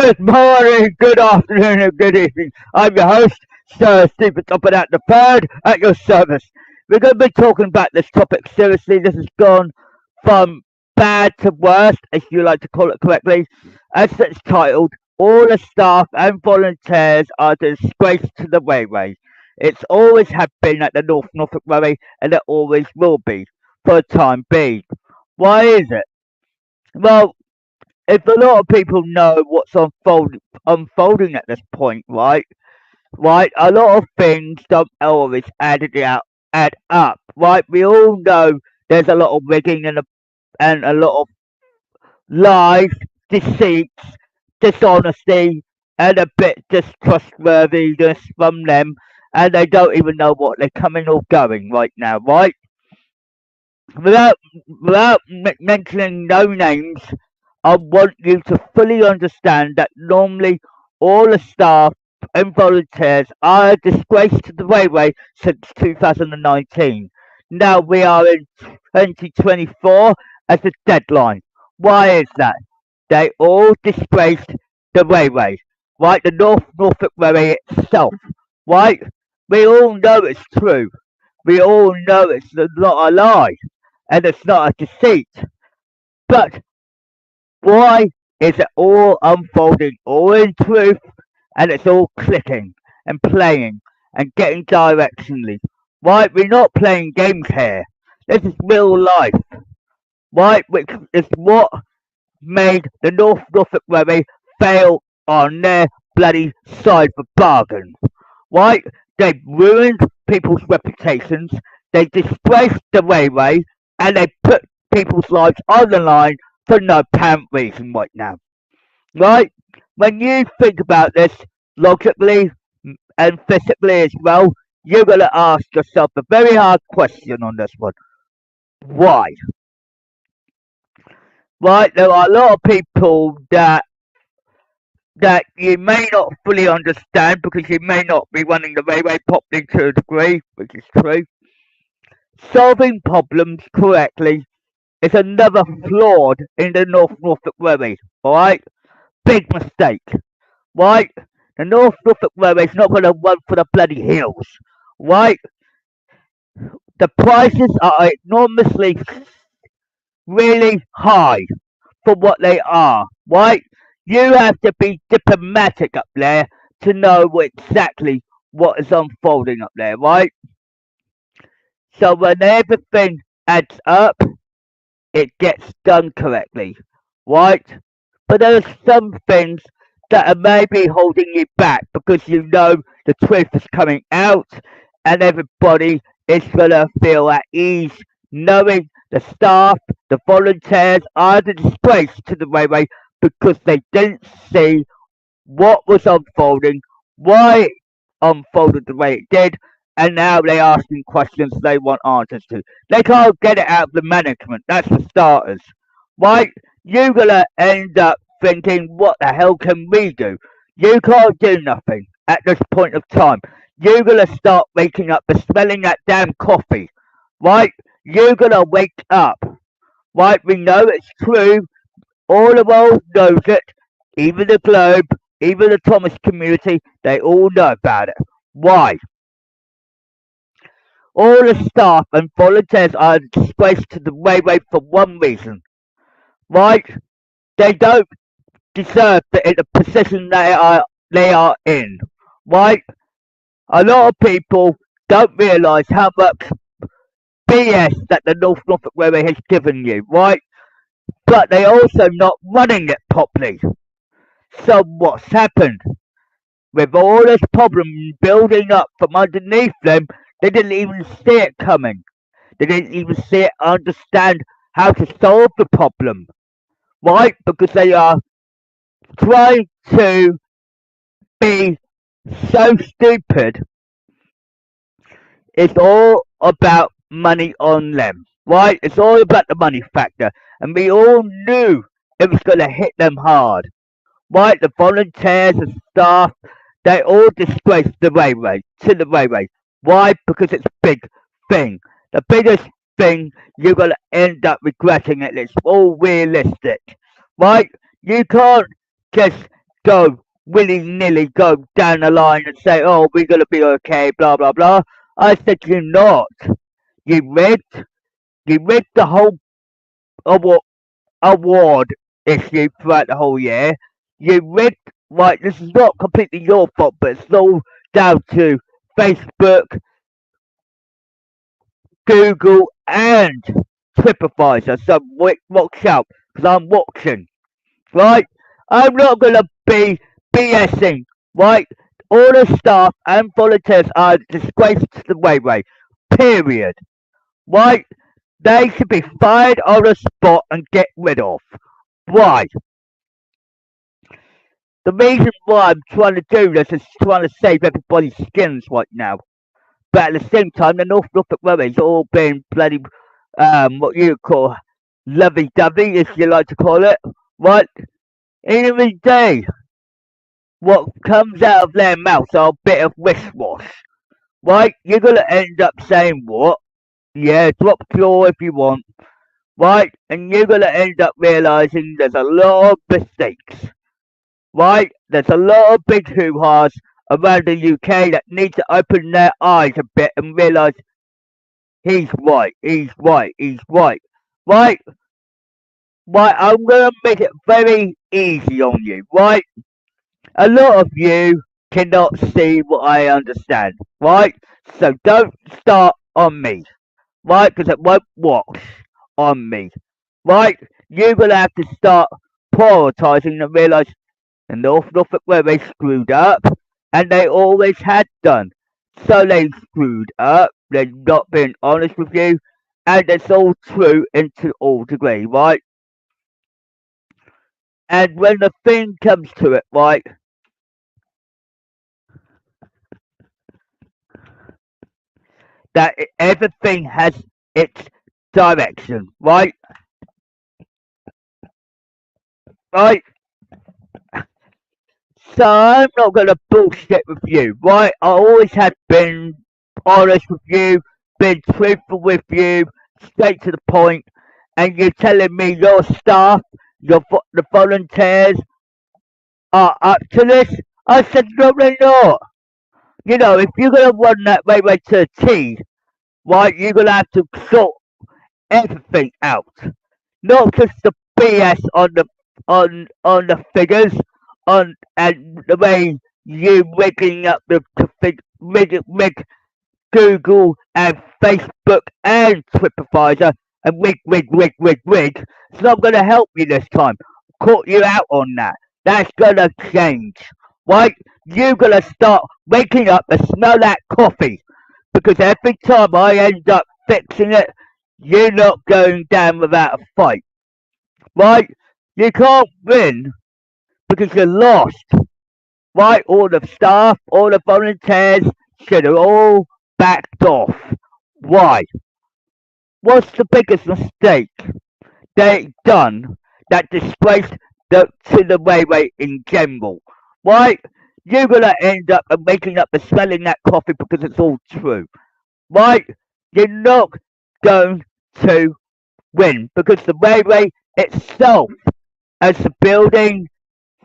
Good morning, good afternoon, and good evening. I'm your host, Sir Stephen Topham at the third at your service. We're going to be talking about this topic seriously. This has gone from bad to worst, if you like to call it correctly. As it's titled, all the staff and volunteers are a disgrace to the railway. It's always have been at the Norfolk Railway, and it always will be, for the time being. Why is it? Well, if a lot of people know what's unfolding at this point, right? Right, a lot of things don't always add up, right? We all know there's a lot of rigging and a lot of lies, deceits, dishonesty, and a bit distrustworthiness from them, and they don't even know what they're coming or going right now, right? Without mentioning no names, I want you to fully understand that normally all the staff and volunteers are a disgrace to the railway since 2019. Now we are in 2024 as a deadline. Why is that? They all disgraced the railway, right? The Norfolk Railway itself, right? We all know it's true. We all know it's not a lie and it's not a deceit. But why is it all unfolding all in truth and it's all clicking and playing and getting directionally? Right? We're not playing games here. This is real life. Right? Which is what made the Norfolk Railway fail on their bloody side of the bargain. Right? They ruined people's reputations, they disgraced the railway, and they put people's lives on the line for no apparent reason right now. Right? When you think about this logically and physically as well, you're going to ask yourself a very hard question on this one. Why? Right? There are a lot of people that you may not fully understand because you may not be running the railway properly to a degree, which is true. Solving problems correctly is another flaw in the Norfolk Railway. Alright? Big mistake. Right? The Norfolk Railway is not going to run for the bloody hills. Right? The prices are enormously really high for what they are. Right? You have to be diplomatic up there to know exactly what is unfolding up there, right? So when everything adds up, it gets done correctly, right? But there are some things that are maybe holding you back because you know the truth is coming out and everybody is going to feel at ease knowing the staff, the volunteers are the disgrace to the railway because they didn't see what was unfolding, why it unfolded the way it did, and now they're asking questions they want answers to. They can't get it out of the management, that's for starters. Right? You're gonna end up thinking, what the hell can we do? You can't do nothing at this point of time. You're gonna start waking up to smelling that damn coffee. Right? You're gonna wake up. Right? We know it's true. All the world knows it. Even the Globe, even the Thomas community, they all know about it. Why? All the staff and volunteers are a disgrace to the railway for one reason. Right? They don't deserve the position they are in. Right? A lot of people don't realise how much BS that the Norfolk Railway has given you, right? But they're also not running it properly. So what's happened? With all this problem building up from underneath them, they didn't even see it coming. They didn't even see it, understand how to solve the problem, right? Because they are trying to be so stupid. It's all about money on them, right? It's all about the money factor. And we all knew it was going to hit them hard, right? The volunteers and staff, they all disgraced the railway, to the railway. Why? Because it's a big thing. The biggest thing you're going to end up regretting it. It's all realistic, right? You can't just go willy-nilly go down the line and say, oh, we're going to be okay, blah, blah, blah. I said, you're not. You rigged. You rigged the whole award issue throughout the whole year. You rigged, right, this is not completely your fault, but it's all down to Facebook, Google, and TripAdvisor. So watch out, because I'm watching, right? I'm not going to be BSing, right? All the staff and volunteers are a disgrace to the Railway, period, right? They should be fired on the spot and get rid of. Why? The reason why I'm trying to do this is trying to save everybody's skins right now. But at the same time, the Norfolk Railway's all been bloody, what you call lovey-dovey, if you like to call it, right? Every day, what comes out of their mouths are a bit of wish-wash, right? You're gonna end up saying what? Yeah, drop claw if you want, right? And you're gonna end up realising there's a lot of mistakes, right? There's a lot of big hoo-has around the UK that need to open their eyes a bit and realise he's right, he's right, he's right, right? Right, I'm gonna make it very easy on you, right? A lot of you cannot see what I understand, right? So don't start on me, right? Because it won't wash on me, right? You're gonna have to start prioritising and realise the Norfolk Railway screwed up, and they always had done. So they screwed up. They've not been honest with you, and it's all true into all degree, right? And when the thing comes to it, right, that everything has its direction, right? Right? So I'm not gonna bullshit with you, right? I always have been honest with you, been truthful with you, straight to the point, and you're telling me your staff, the volunteers are up to this? I said no, they're not. You know, if you're gonna run that railway to a T, right, you're gonna have to sort everything out, not just the BS on the figures, on and the way you rigging up rig Google and Facebook and TripAdvisor and rig. It's not going to help you this time. Caught you out on that. That's going to change. Right? You're going to start waking up and smell that coffee. Because every time I end up fixing it, you're not going down without a fight. Right? You can't win because you're lost. Right? All the staff, all the volunteers should have all backed off. Why? What's the biggest mistake they done that disgraced to the railway in general? Right? You're gonna end up making up and smelling that coffee because it's all true. Right? You're not going to win because the railway itself, as the building,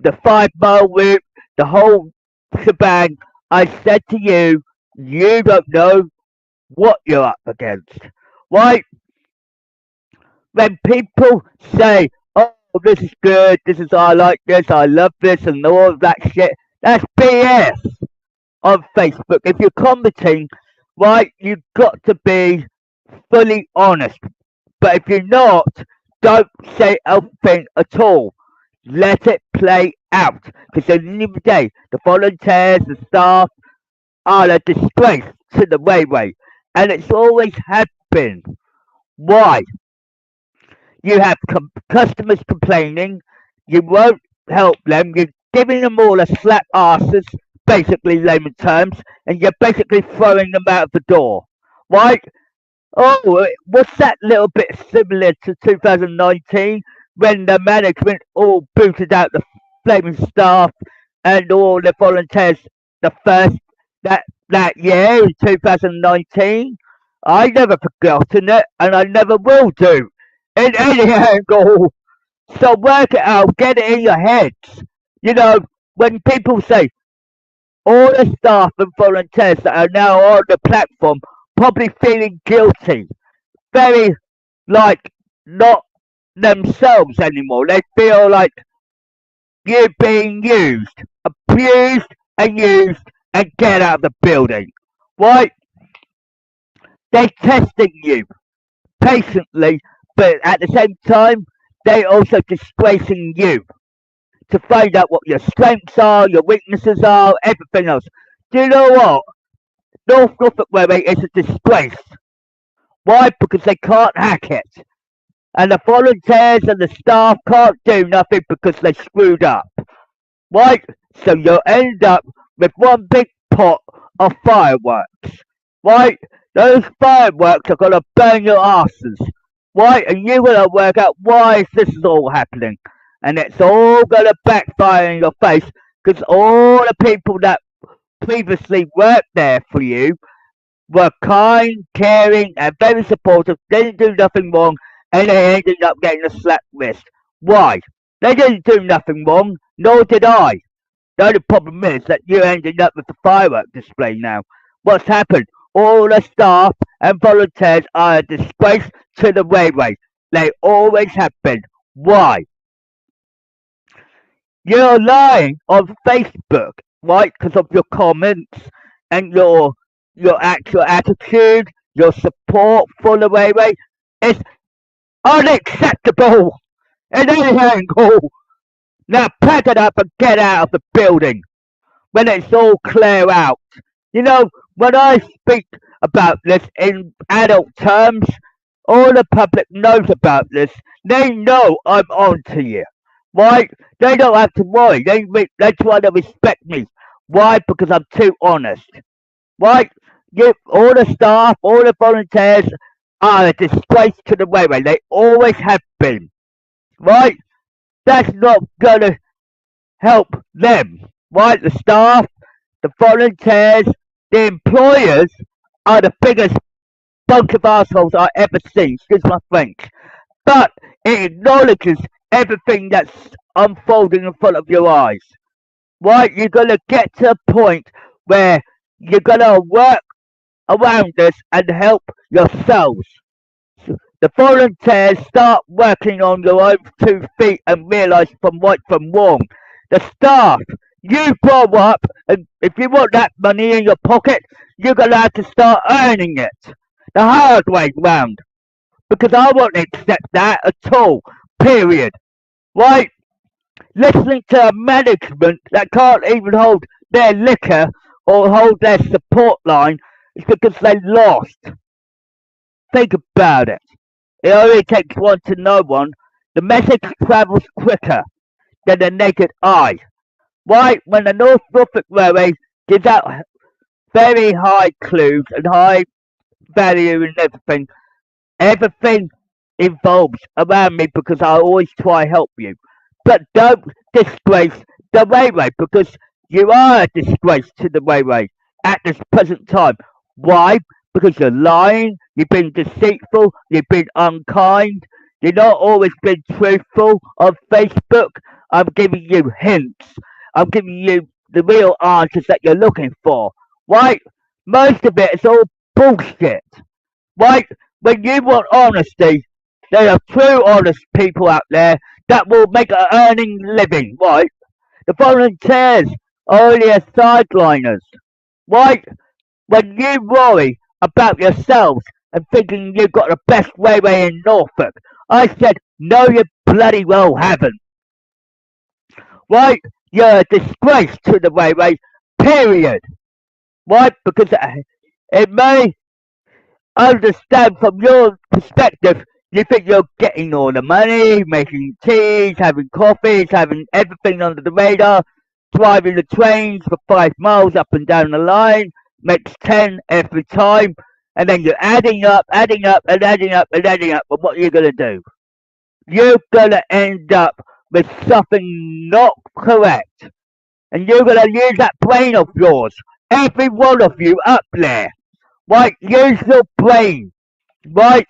the 5 mile route, the whole shebang, I said to you, you don't know what you're up against. Right? When people say, oh, this is good, this is, I like this, I love this, and all of that shit, that's BS on Facebook. If you're commenting, right, you've got to be fully honest. But if you're not, don't say anything at all. Let it play out. Because at the end of the day, the volunteers, the staff are a disgrace to the railway. And it's always had been. Why? You have customers complaining. You won't help them. You're giving them all a slap asses, basically layman terms, and you're basically throwing them out the door. Right? Oh, what's that little bit similar to 2019 when the management all booted out the flaming staff and all the volunteers the first that year in 2019? I never forgotten it, and I never will do in any angle. So work it out, get it in your heads. You know, when people say all the staff and volunteers that are now on the platform probably feeling guilty, very like not themselves anymore. They feel like you're being used, abused and get out of the building. Why? They're testing you patiently, but at the same time, they're also disgracing you to find out what your strengths are, your weaknesses are, everything else. Do you know what? North Norfolk Railway is a disgrace. Why? Because they can't hack it. And the volunteers and the staff can't do nothing because they screwed up. Right? So you'll end up with one big pot of fireworks. Right? Those fireworks are gonna burn your asses. Right? And you're gonna work out why this is all happening. And it's all gonna backfire in your face because all the people that previously worked there for you were kind, caring, and very supportive, didn't do nothing wrong, and they ended up getting a slap wrist. Why? They didn't do nothing wrong, nor did I. The only problem is that you ended up with the firework display now. What's happened? All the staff and volunteers are a disgrace to the railway. They always have been. Why? You're lying on Facebook, right? Because of your comments and your actual attitude, your support for the railway. It's unacceptable in any angle. Now pack it up and get out of the building when it's all clear out. You know, when I speak about this in adult terms, all the public knows about this. They know I'm on to you. Right? They don't have to worry. They try to respect me. Why? Because I'm too honest. Right? All the staff, all the volunteers are a disgrace to the railway. They always have been. Right? That's not going to help them. Right? The staff, the volunteers, the employers are the biggest bunch of assholes I ever seen. Excuse my French. But it acknowledges everything that's unfolding in front of your eyes. Right? You're going to get to a point where you're going to work around this and help yourselves. The volunteers start working on your own 2 feet and realise from right from wrong. The staff, you grow up, and if you want that money in your pocket, you're going to have to start earning it the hard way round. Because I won't accept that at all. Period. Right? Listening to a management that can't even hold their liquor or hold their support line is because they lost. Think about it. It only takes one to know one. The message travels quicker than the naked eye. Right? When the North Norfolk Railway gives out very high clues and high value and everything involves around me because I always try to help you. But don't disgrace the railway because you are a disgrace to the railway at this present time. Why? Because you're lying, you've been deceitful, you've been unkind, you've not always been truthful on Facebook. I'm giving you hints. I'm giving you the real answers that you're looking for. Right? Most of it is all bullshit. Right? When you want honesty, there are true honest people out there that will make an earning living, right? The volunteers are only as sideliners, right? When you worry about yourselves and thinking you've got the best railway in Norfolk, I said, no, you bloody well haven't, right? You're a disgrace to the railway, period, right? Because it may understand from your perspective, you think you're getting all the money, making teas, having coffees, having everything under the radar, driving the trains for 5 miles up and down the line, makes 10 every time, and then you're adding up, adding up, and adding up, and adding up, but what are you going to do? You're going to end up with something not correct, and you're going to use that brain of yours, every one of you up there. Right, use your brain. Right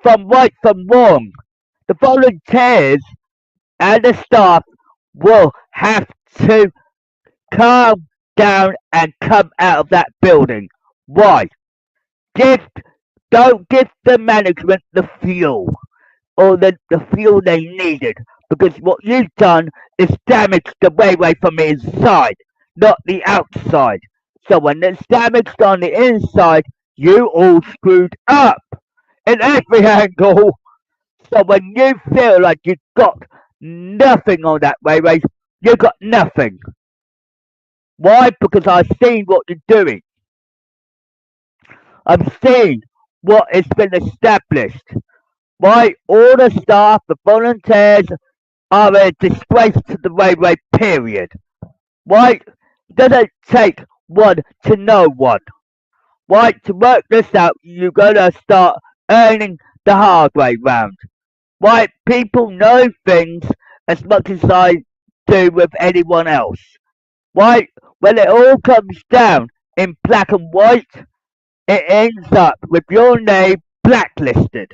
from wrong. The volunteers and the staff will have to calm down and come out of that building. Why? Give, don't give the management the fuel or the fuel they needed because what you've done is damaged the railway from the inside, not the outside. So when it's damaged on the inside, you all screwed up in every angle. So when you feel like you've got nothing on that railway, you got nothing. Why? Because I've seen what you're doing. I've seen what has been established. Why? All the staff, the volunteers are a disgrace to the railway, period. Why? It doesn't take one to know one. Why? To work this out, you're going to start earning the hard way round. Why? People know things as much as I do with anyone else. Why? When it all comes down in black and white, it ends up with your name blacklisted.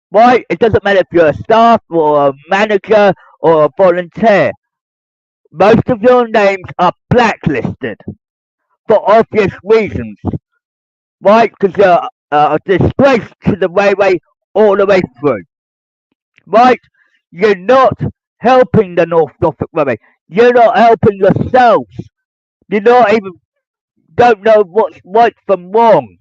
Why? It doesn't matter if you're a staff or a manager or a volunteer. Most of your names are blacklisted for obvious reasons. Why? Because you're a disgrace to the railway all the way through. Right? You're not helping the North Norfolk Railway. You're not helping yourselves. You not even don't know what's right from wrong.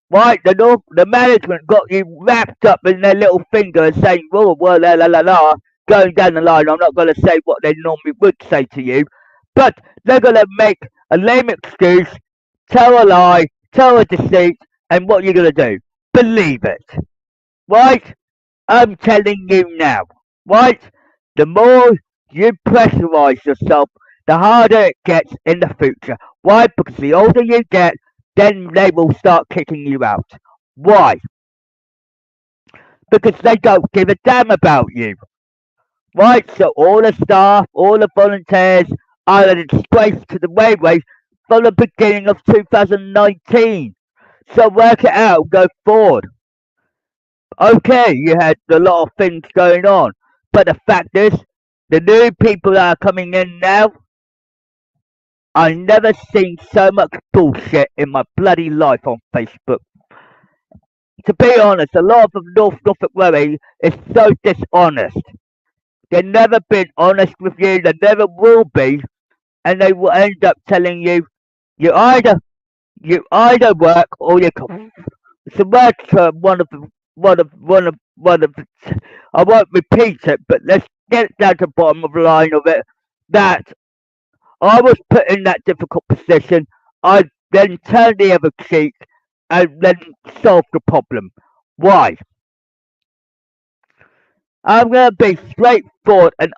Right? The management got you wrapped up in their little finger and saying, "Oh, well, la la la la," going down the line. I'm not going to say what they normally would say to you, but they're going to make a lame excuse, tell a lie, tell a deceit, and what you're going to do? Believe it. Right? I'm telling you now. Right? The more you pressurize yourself, the harder it gets in the future. Why? Because the older you get, then they will start kicking you out. Why? Because they don't give a damn about you. Right? So all the staff, all the volunteers are a disgrace to the railway from the beginning of 2019. So work it out, go forward. Okay, you had a lot of things going on, but the fact is, the new people that are coming in now, I've never seen so much bullshit in my bloody life on Facebook. To be honest, a lot of the North Norfolk Railway is so dishonest. They've never been honest with you, they never will be, and they will end up telling you, you either you either work or you can. It's a word term, one of I won't repeat it, but let's get down to the bottom of the line of it. That I was put in that difficult position. I then turned the other cheek and then solved the problem. Why? I'm gonna be straightforward and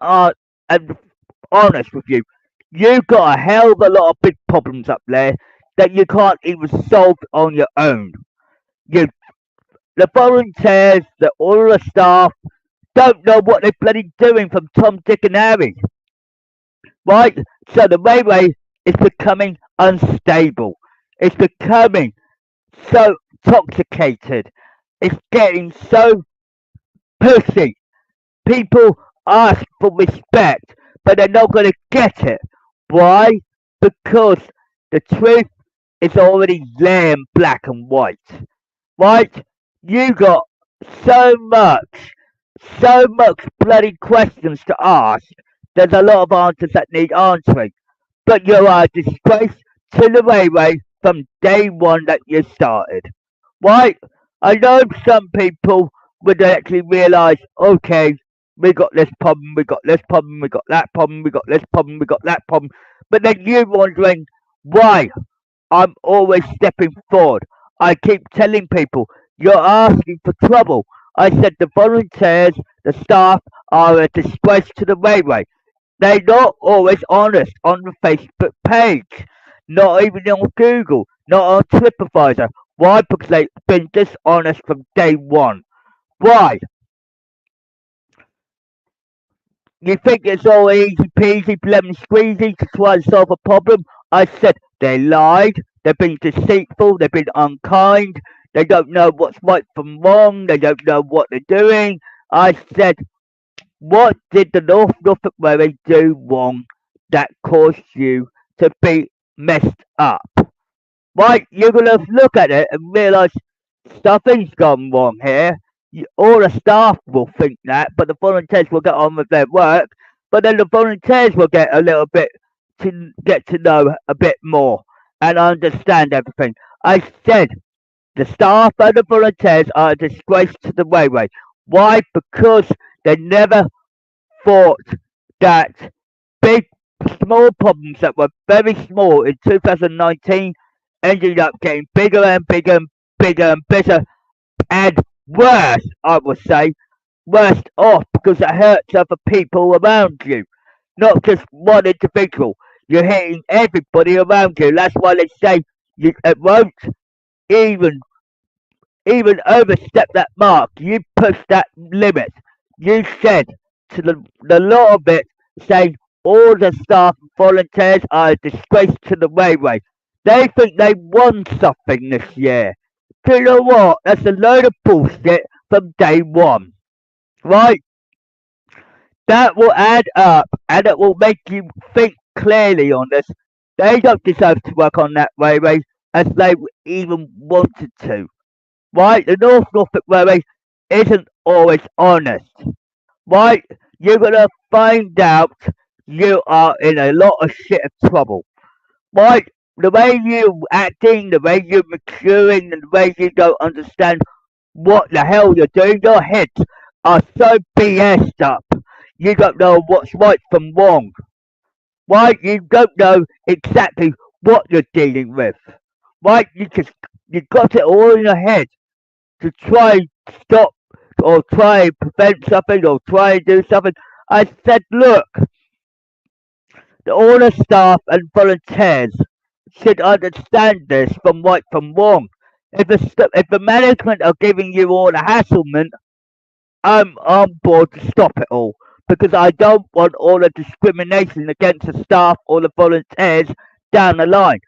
honest with you. You got a hell of a lot of big problems up there that you can't even solve on your own. You, the volunteers, all the staff don't know what they're bloody doing from Tom, Dick, and Harry. Right? So the railway is becoming unstable. It's becoming so intoxicated. It's getting so pushy. People ask for respect, but they're not going to get it. Why? Because the truth is already there in black and white. Right? You got so much, so much bloody questions to ask. There's a lot of answers that need answering. But you are a disgrace to the railway from day one that you started. Right? I know some people would actually realise, okay, we got this problem, we got this problem, we got that problem, we got this problem, we got that problem. But then you're wondering why I'm always stepping forward. I keep telling people, you're asking for trouble. I said the volunteers, the staff are a disgrace to the railway. They're not always honest on the Facebook page, not even on Google, not on TripAdvisor. Why? Because they've been dishonest from day one. Why? You think it's all easy peasy, lemon squeezy to try and solve a problem? I said they lied, they've been deceitful, they've been unkind, they don't know what's right from wrong, they don't know what they're doing. I said, what did the North Norfolk Railway do wrong that caused you to be messed up. Right? You're going to look at it and realise something's gone wrong here. All the staff will think that, but the volunteers will get on with their work. But then the volunteers will get a little bit to get to know a bit more and understand everything. I said the staff and the volunteers are a disgrace to the railway. Why? Because they never thought that big, small problems that were very small in 2019 ended up getting bigger and bigger and bigger and bigger and worse, I would say, worse off because it hurts other people around you, not just one individual. You're hitting everybody around you. That's why they say it won't even overstep that mark. You push that limit. You said to the lot of it, saying all the staff and volunteers are a disgrace to the railway. They think they won something this year. Do you know what? That's a load of bullshit from day one. Right? That will add up and it will make you think clearly on this. They don't deserve to work on that railway as they even wanted to. Right? The North Norfolk Railway isn't always honest. Right? You're gonna find out you are in a lot of shit of trouble. Right? The way you acting, the way you're maturing, and the way you don't understand what the hell you're doing, your heads are so BS'd up. You don't know what's right from wrong. Right? You don't know exactly what you're dealing with. Right? You got it all in your head to try and stop or try and prevent something or try and do something. I said, look, all the staff and volunteers should understand this from right from wrong. If the management are giving you all the hasslement, I'm on board to stop it all because I don't want all the discrimination against the staff or the volunteers down the line.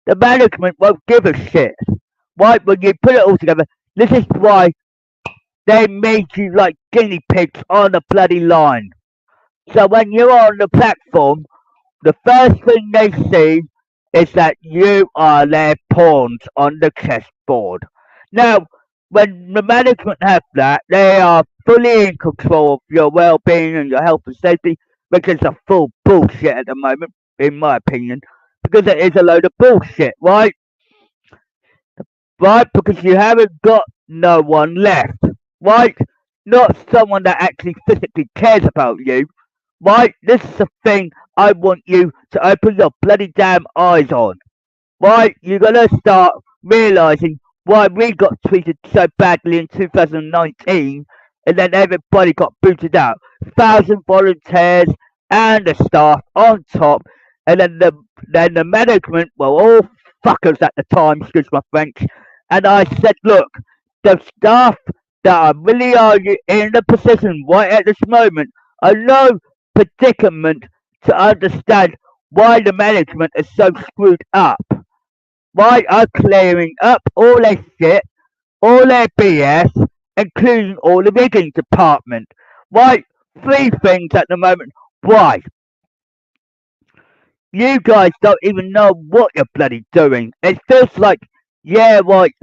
The management won't give a shit. Right? When you put it all together, this is why they made you like guinea pigs on the bloody line. So when you're on the platform, the first thing they see is that you are their pawns on the chessboard. Now, when the management have that, they are fully in control of your well-being and your health and safety, which is a full bullshit at the moment, in my opinion, because it is a load of bullshit, right? Right? Because you haven't got no one left, right? Not someone that actually physically cares about you, right? This is the thing I want you to open your bloody damn eyes on, right? You're gonna start realizing why we got treated so badly in 2019 and then everybody got booted out. 1,000 volunteers and the staff on top, and then the management were all fuckers at the time, excuse my French. And I said, look, the staff that are really are in the position right at this moment are no predicament to understand why the management is so screwed up. Why are clearing up all their shit, all their BS, including all the rigging department. Why? Three things at the moment. Why? You guys don't even know what you're bloody doing. It feels like, yeah, right,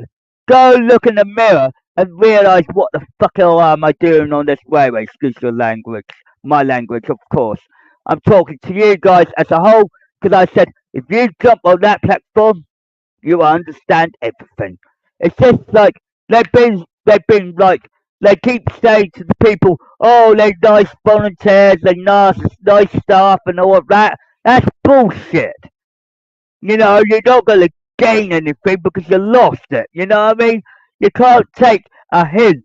go look in the mirror and realise what the fuck hell am I doing on this railway. Excuse your language. My language, of course. I'm talking to you guys as a whole because I said, if you jump on that platform, you will understand everything. It's just like they've been like they keep saying to the people, oh, they're nice volunteers, they're nice staff, and all of that. That's bullshit. You know, you're not going to gain anything because you lost it. You know what I mean? You can't take a hint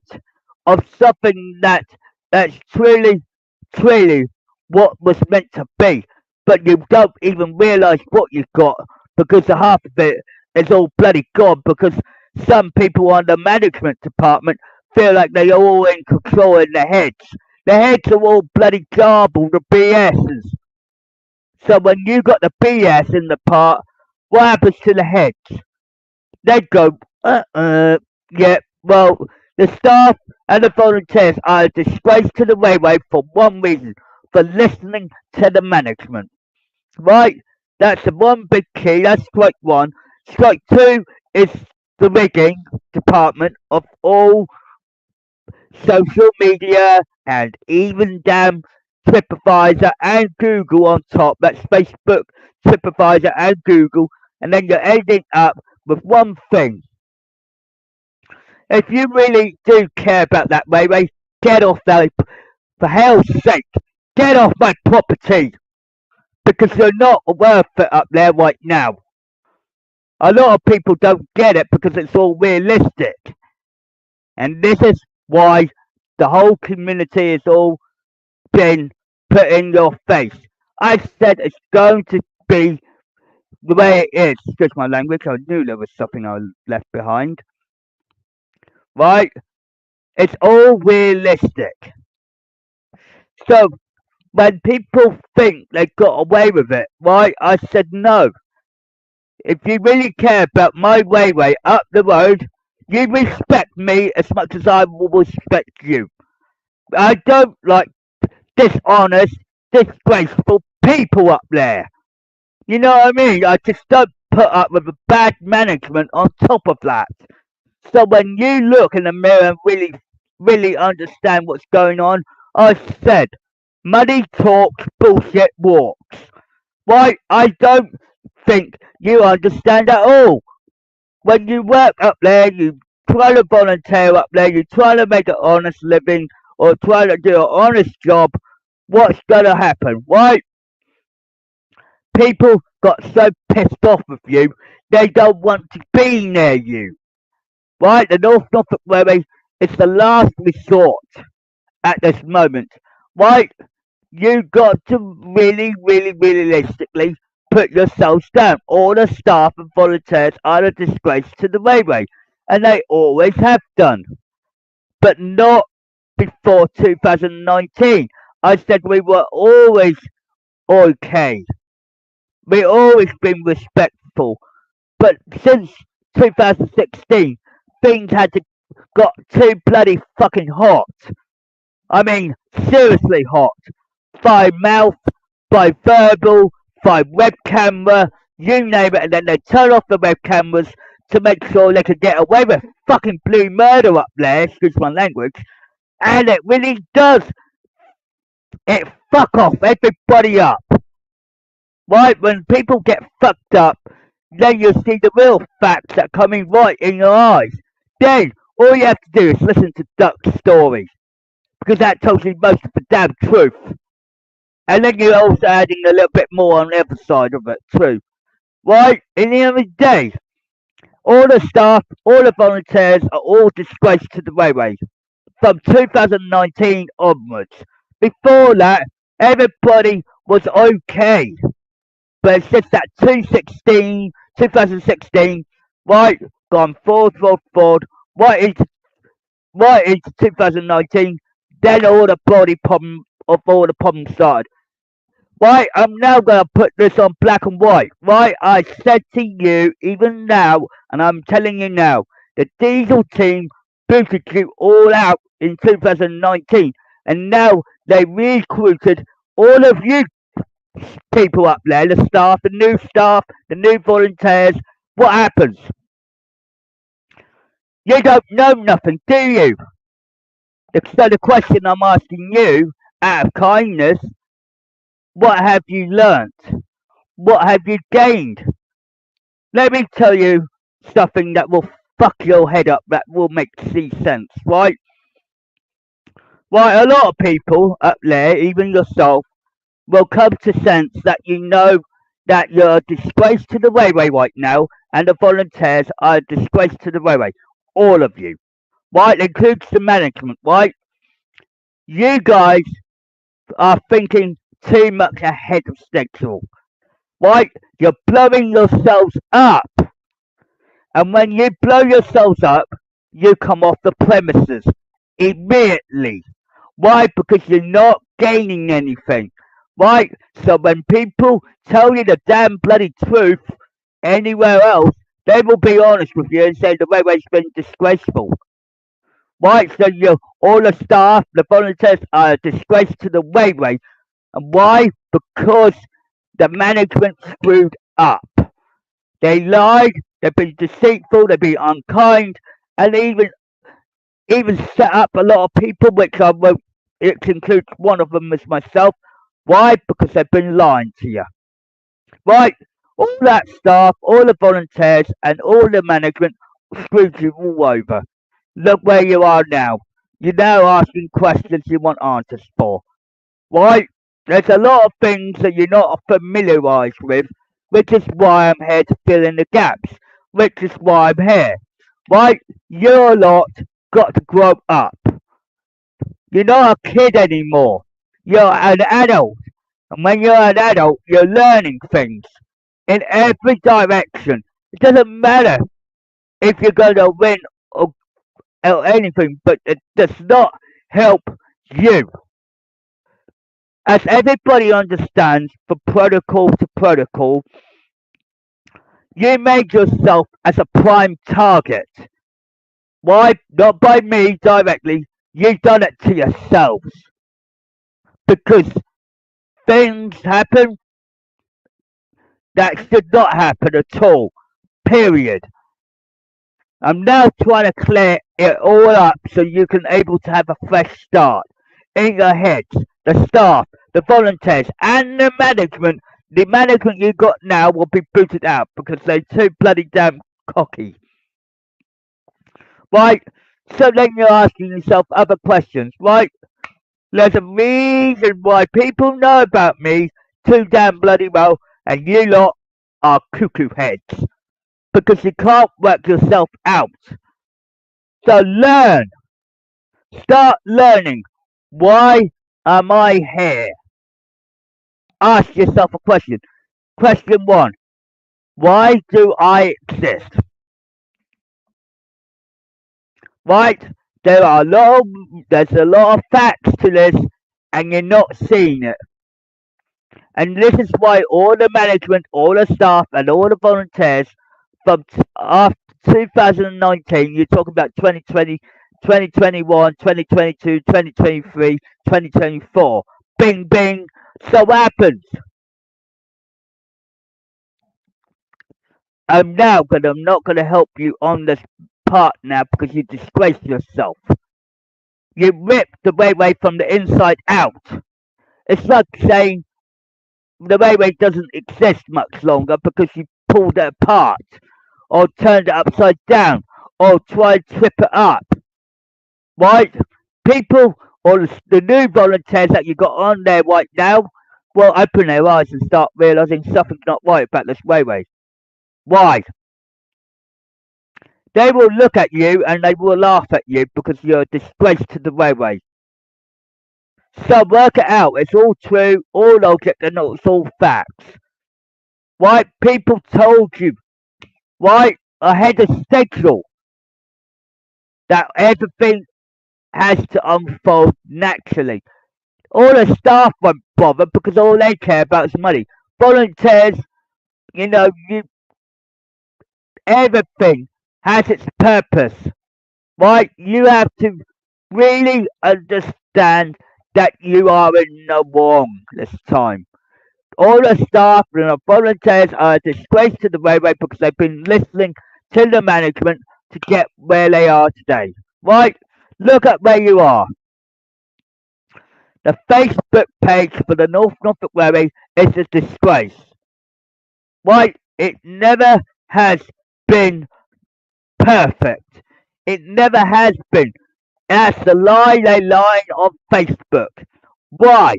of something that's truly what was meant to be, but you don't even realise what you've got because the half of it is all bloody gone because some people on the management department feel like they're all in control in their heads. Their heads are all bloody garbled, the BS's. So when you got the BS in the part, what happens to the heads? They go, yeah, well, the staff and the volunteers are a disgrace to the railway for one reason, for listening to the management. right? That's the one big key. That's strike one. Strike two is the rigging department of all social media and even damn TripAdvisor and Google on top. That's Facebook, TripAdvisor and Google. And then you're ending up with one thing. If you really do care about that railway, get off that. For hell's sake, get off my property. Because you're not worth it up there right now. A lot of people don't get it because it's all realistic. And this is why the whole community has all been put in your face. I said it's going to be the way it is. Excuse my language, I knew there was something I left behind. Right? It's all realistic. So when people think they got away with it, right? I said no. If you really care about my railway up the road, you respect me as much as I will respect you. I don't like dishonest, disgraceful people up there. You know what I mean? I just don't put up with the bad management on top of that. So when you look in the mirror and really understand what's going on, I said, money talks, bullshit walks. Why? I don't think you understand at all. When you work up there, you try to volunteer up there, you try to make an honest living or try to do an honest job, what's gonna happen, right? People got so pissed off with you, they don't want to be near you, right? The North Norfolk Railway is the last resort at this moment, right? You got to really realistically put yourselves down. All the staff and volunteers are a disgrace to the railway, and they always have done, but not before 2019. I said we were always okay. We always been respectful, but since 2016, things had to got too bloody fucking hot. I mean, seriously hot. By mouth, by verbal, by web camera, you name it, and then they turn off the web cameras to make sure they could get away with fucking blue murder up there, excuse my language, and it really does. It fuck off everybody up. Right? When people get fucked up, then you'll see the real facts that are coming right in your eyes. Then, all you have to do is listen to Duck's story, because that tells you most of the damn truth. And then you're also adding a little bit more on the other side of it too. Right? In the end of the day, all the staff, all the volunteers are all disgraced to the railway from 2019 onwards. Before that, everybody was okay. But it's just that 2016, right, gone forward, right into 2019, then all the bloody problem of all the problems started. Right, I'm now going to put this on black and white. Right, I said to you, even now, and I'm telling you now, the diesel team booted you all out in 2019, and now they recruited all of you people up there, the staff, the new volunteers. What happens? You don't know nothing, do you? So the question I'm asking you, out of kindness, what have you learnt? What have you gained? Let me tell you something that will fuck your head up, that will make sense, right? Right, a lot of people up there, even yourself, will come to sense that you know that you're a disgrace to the railway right now, and the volunteers are a disgrace to the railway. All of you. Right? It includes the management, right? You guys are thinking too much ahead of schedule. Right? You're blowing yourselves up. And when you blow yourselves up, you come off the premises immediately. Why? Because you're not gaining anything. Right? So when people tell you the damn bloody truth anywhere else, they will be honest with you and say the railway's been disgraceful. Right? So all the staff, the volunteers are a disgrace to the railway. And why? Because the management screwed up. They lied, they've been deceitful, they've been unkind, and even set up a lot of people, which I won't, it includes one of them as myself. Why? Because they've been lying to you. Right? All that staff, all the volunteers, and all the management screwed you all over. Look where you are now. You're now asking questions you want answers for. Right? There's a lot of things that you're not familiarised with, which is why I'm here to fill in the gaps, which is why I'm here. Right? You're lot got to grow up. You're not a kid anymore. You're an adult. And when you're an adult, you're learning things in every direction. It doesn't matter if you're going to win or anything, but it does not help you. As everybody understands, from protocol to protocol, you made yourself as a prime target. Why? Not by me directly. You've done it to yourselves. Because things happen that should not happen at all. Period. I'm now trying to clear it all up so you can able to have a fresh start in your heads, the staff, the volunteers, and the management. The management you got now will be booted out because they're too bloody damn cocky. Right? So then you're asking yourself other questions, right? There's a reason why people know about me too damn bloody well, and you lot are cuckoo heads. Because you can't work yourself out. So learn. Start learning. Why am I here? Ask yourself a question. Question one. Why do I exist? Right? There's a lot of facts to this, and you're not seeing it. And this is why all the management, all the staff, and all the volunteers from after 2019, you're talking about 2020, 2021, 2022, 2023, 2024. Bing, bing. So what happens? I'm not going to help you on this part now because you disgrace yourself. You ripped the railway from the inside out. It's like saying the railway doesn't exist much longer because you pulled it apart, or turned it upside down, or tried to trip it up. Right? People, or the new volunteers that you got on there right now, will open their eyes and start realising something's not right about this railway. Why? They will look at you and they will laugh at you because you're a disgrace to the railway. So work it out. It's all true, all logic, and it's all facts. Right? People told you, right, ahead of schedule, that everything has to unfold naturally. All the staff won't bother because all they care about is money. Volunteers, you know, everything has its purpose, right? You have to really understand that you are in the wrong this time. All the staff and the volunteers are a disgrace to the railway because they've been listening to the management to get where they are today, right? Look at where you are. The Facebook page for the North Norfolk Railway is a disgrace. Right? It never has been perfect. It never has been. That's the lie they lie on Facebook. Why?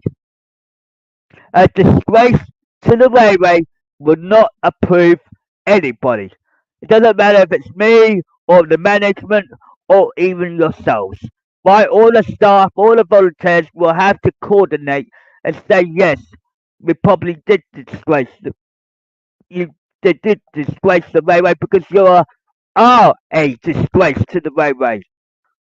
A disgrace to the railway will not approve anybody. It doesn't matter if it's me or the management or even yourselves. Right? All the staff, all the volunteers will have to coordinate and say yes. We probably did disgrace you. Did disgrace the railway because you are a disgrace to the railway.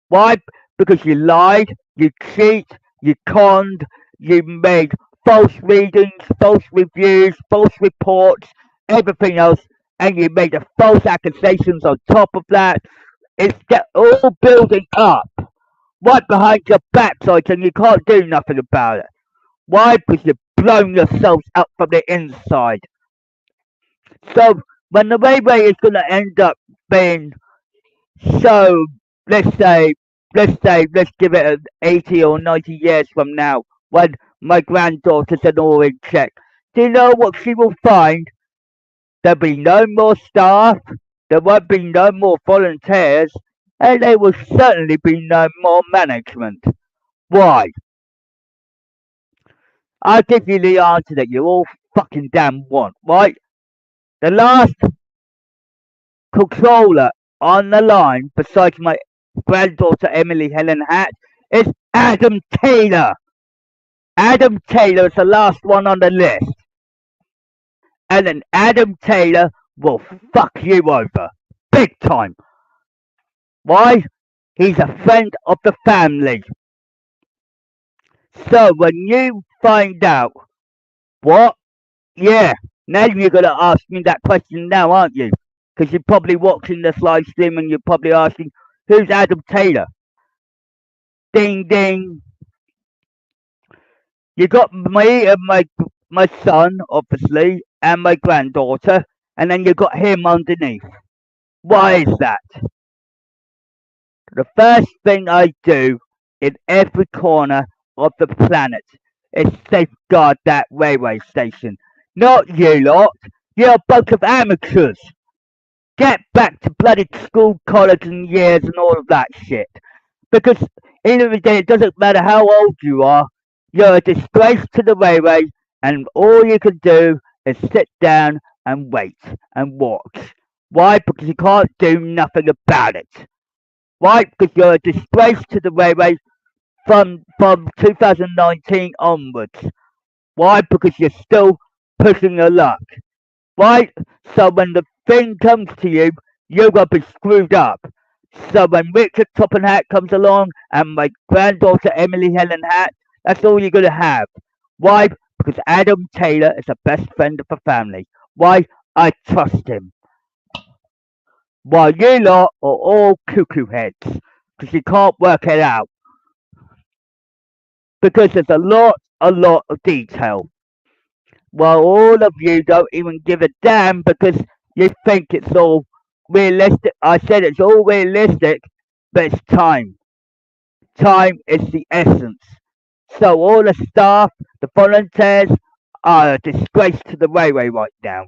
Why? Because you lied, you cheat, you conned, you made false readings, false reviews, false reports, everything else, and you made the false accusations on top of that. It's all building up right behind your backside and you can't do nothing about it. Why? Because you're blown yourselves up from the inside. So when the railway is going to end up being so, let's say, let's give it 80 or 90 years from now, when my granddaughter's an orange check, do you know what she will find? There'll be no more staff, there won't be no more volunteers, and there will certainly be no more management. Why? I'll give you the answer that you all fucking damn want, right? The last controller on the line, besides my granddaughter Emily Helen Hatt, is Adam Taylor. Adam Taylor is the last one on the list. And then Adam Taylor will fuck you over. Big time. Why? He's a friend of the family. So when you find out what, yeah, now you're going to ask me that question now, aren't you? Because you're probably watching this live stream and you're probably asking, who's Adam Taylor? Ding ding. You got me and my son, obviously, and my granddaughter, and then you got him underneath. Why is that? The first thing I do in every corner of the planet is safeguard that railway station. Not you lot. You're a bunch of amateurs. Get back to bloody school, college, and years and all of that shit. Because in the day, it doesn't matter how old you are, you're a disgrace to the railway, and all you can do is sit down and wait and watch. Why? Because you can't do nothing about it. Why? Because you're a disgrace to the railway from 2019 onwards. Why? Because you're still pushing your luck. Right? So when the thing comes to you, you're gonna be screwed up. So when Richard Topham Hatt comes along and my granddaughter Emily Helen Hatt, that's all you're gonna have. Why? Because Adam Taylor is the best friend of the family. Why? I trust him. While you lot are all cuckoo heads, because you can't work it out. Because there's a lot of detail. While all of you don't even give a damn because you think it's all realistic. I said it's all realistic, but it's time. Time is the essence. So all the staff, the volunteers, are a disgrace to the railway right now.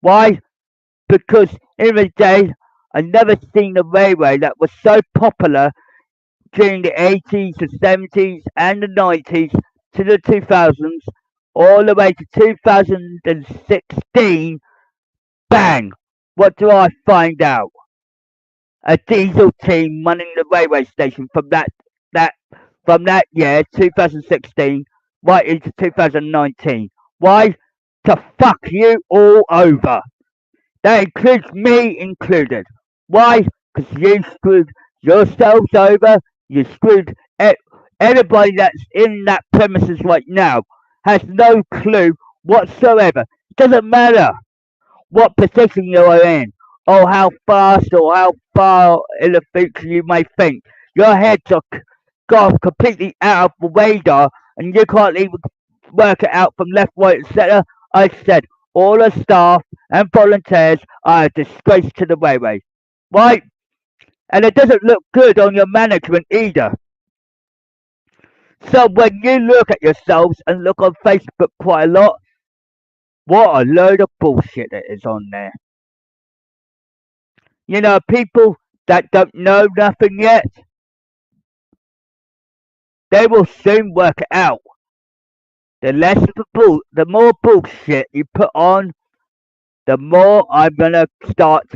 Why? Because in the day, I never seen a railway that was so popular during the 80s, the 70s, and the 90s to the 2000s, all the way to 2016. Bang! What do I find out? A diesel team running the railway station that from that year, 2016, right into 2019. Why? To fuck you all over. That includes me included. Why? Because you screwed yourselves over. You screwed everybody that's in that premises right now. Has no clue whatsoever. It doesn't matter what position you are in, or how fast or how far in the future you may think. Your heads are gone completely out of the radar, and you can't even work it out from left, right, and centre. I said all the staff and volunteers are a disgrace to the railway, right? And it doesn't look good on your management either. So when you look at yourselves and look on Facebook quite a lot, what a load of bullshit it is on there. You know, people that don't know nothing yet, they will soon work it out. The more bullshit you put on, the more I'm gonna start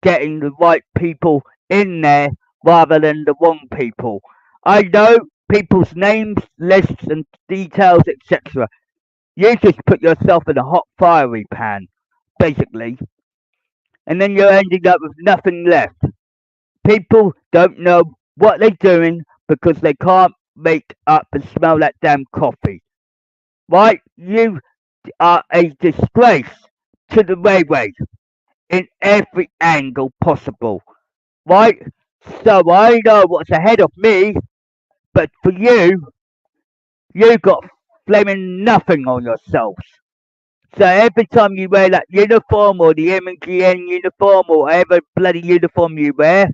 getting the right people in there rather than the wrong people. I know people's names, lists, and details, etc. You just put yourself in a hot fiery pan, basically, and then you're ending up with nothing left. People don't know what they're doing because they can't make up and smell that damn coffee. Right? You are a disgrace to the railway in every angle possible. Right? So I know what's ahead of me, but for you, you got blaming nothing on yourselves. So every time you wear that uniform or the M&GN uniform or whatever bloody uniform you wear,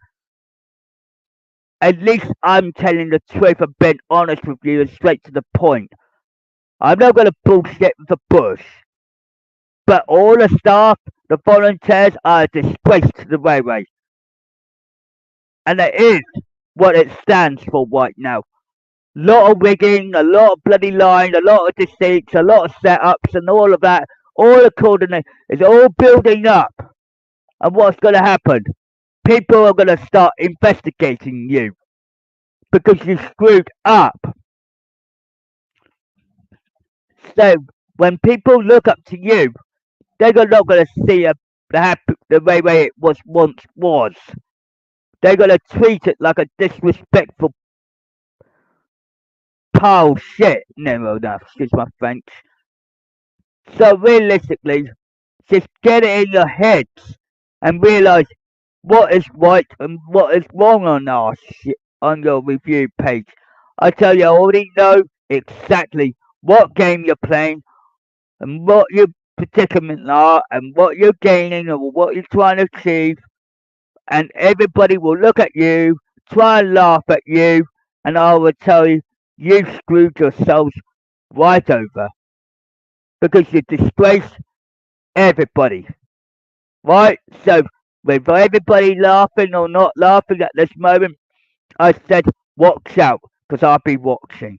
at least I'm telling the truth and being honest with you and straight to the point. I'm not going to bullshit with the bush. But all the staff, the volunteers are a disgrace to the railway. And that is what it stands for right now. Lot of rigging, a lot of bloody lying, a lot of deceits, a lot of setups and all of that, all accordingly, it's all building up. And what's going to happen? People are going to start investigating you because you screwed up. So when people look up to you, they're not going to see the way it once was. They're going to treat it like a disrespectful pile of shit. Never enough, excuse my French. So realistically, just get it in your heads and realise what is right and what is wrong on your review page. I tell you, I already know exactly what game you're playing and what your predicaments are and what you're gaining or what you're trying to achieve. And everybody will look at you, try and laugh at you, and I will tell you, you screwed yourselves right over because you disgraced everybody. Right? So, with everybody laughing or not laughing at this moment, I said, watch out, because I'll be watching.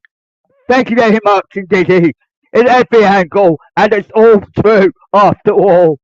Thank you very much indeed. In every angle, and it's all true after all.